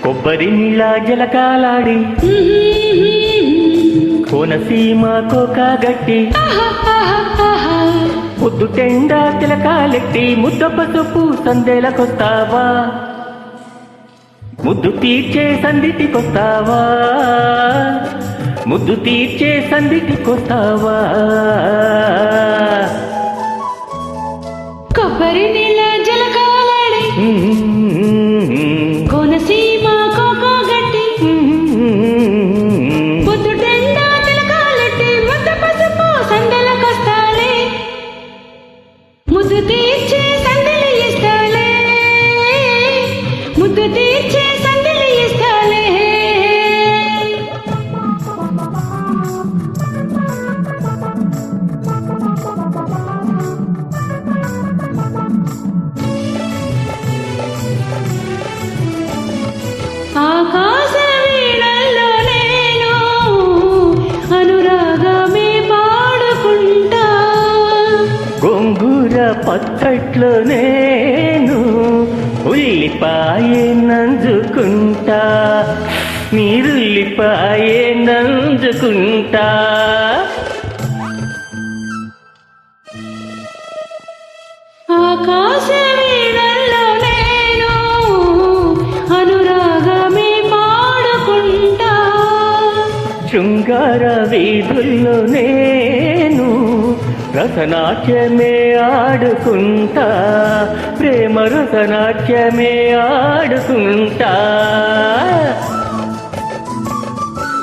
కొబ్బరి నీళ్ళ జలకాలాడి కోనసీమ కోకాగట్టి పొద్దుటెండా తిలకాలెట్టి ముద్ద పసుపు సందేలకొస్తావా, ముద్దు తీర్చే సందిటికొస్తావా, ముద్దు తీర్చే సందిటికొస్తావా. కొబ్బరి నీళ్ళ జలకాలాడి కోనసీమ కోకాగట్టి పొద్దుటెండా తిలకాలెట్టి ముద్ద పసుపు సందెలకొస్తాలే, ముద్దు తీర్చే సందెలు ఇస్తాలే, ముద్దు తీర్చే సందెలు ఇస్తాలే. ఆకాశ వీణల్లో నేను అనురాగమే పాడుకుంటా, గోంగూర పచ్చట్లో నేను ఉల్లిపాయే నంజుకుంటా, నీరుల్లిపాయే నంజుకుంటా. ఆకాశ వీణల్లో నేను అనురాగమే పాడుకుంటా, శృంగార వీధుల్లో నేను రసనాట్యమే ఆడుకుంటా, ప్రేమ రసనాట్యమే ఆడుకుంటా.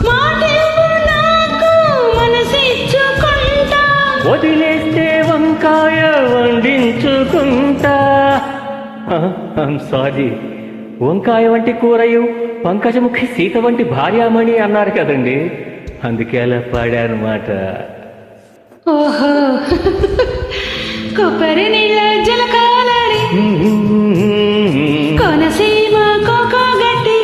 మాటివ్వు నాకు మనసిచ్చుకుంటా, వదిలేస్తే వంకాయ వండించుకుంటా. సారీ, వంకాయ వంటి కూరయు పంకజముఖి సీత వంటి భార్యామణి అన్నారు కదండి, అందుకే అలా పాడానమాట. ఓహో కొబ్బరి నీళ్ళ జలకాలాడి కోనసీమ కోకాగట్టి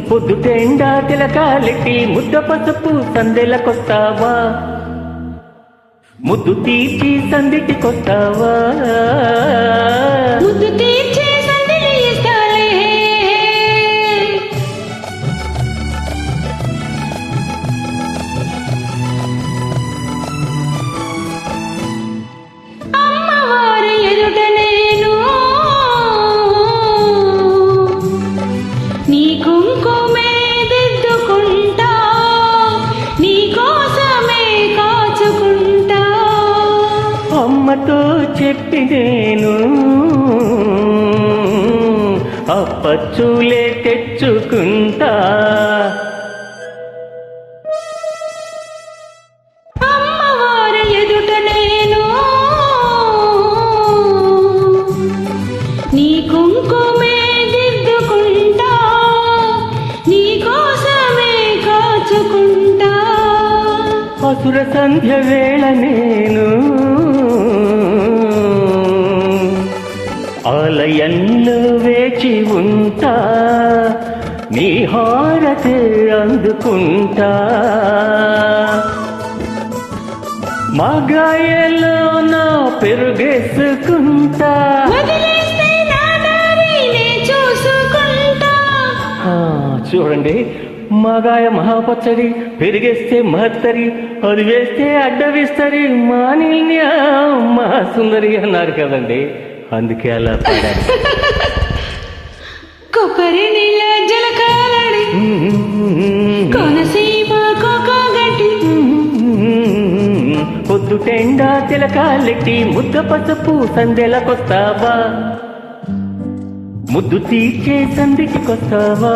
పొద్దుటెండా తిలకాలెట్టి ముద్ద పసుపు సందెలకొస్తావా, ముద్దు తీర్చి సందిటికొస్తావా, ముద్దు తీర్చే సందెలు ఇస్తాలే. అమ్మవారి ఎదుట నేను నీ కుంకుమే దిద్దుకుంటా, నీ కోసమే కాచుకుంటా. అమ్మతో చెప్పి నేను అప్పచ్చులే తెచ్చుకుంటా, అమ్మవారి ఎదుట నేను నీ కుంకుమే దిద్దుకుంటా, నీ కోసమే కాచుకుంటా. అసుర సంధ్య వేళ నేను ఆలయంలో వేచి ఉంటా, నీ హారతి అందుకుంటా. మగాయలో నా పెరుగేసుకుంటా, వదిలేస్తే నా దారి నే చూసుకుంటా. చూడండి, మగాయ మహాపచ్చడి, పెరిగేస్తే మహత్తరి, అది వేస్తే అడ్డవిస్తరి, మానిల్య మహాసుందరి అన్నారు కదండి, అందుకే అలా పాడాను. కొబ్బరి నీళ్ళ జలకాలాడి కోనసీమ కోకాగట్టి పొద్దుటెండా తిలకాలెట్టి ముద్ద పసుపు సందెలకొస్తావా, ముద్దు తీర్చే సందిటికొస్తావా.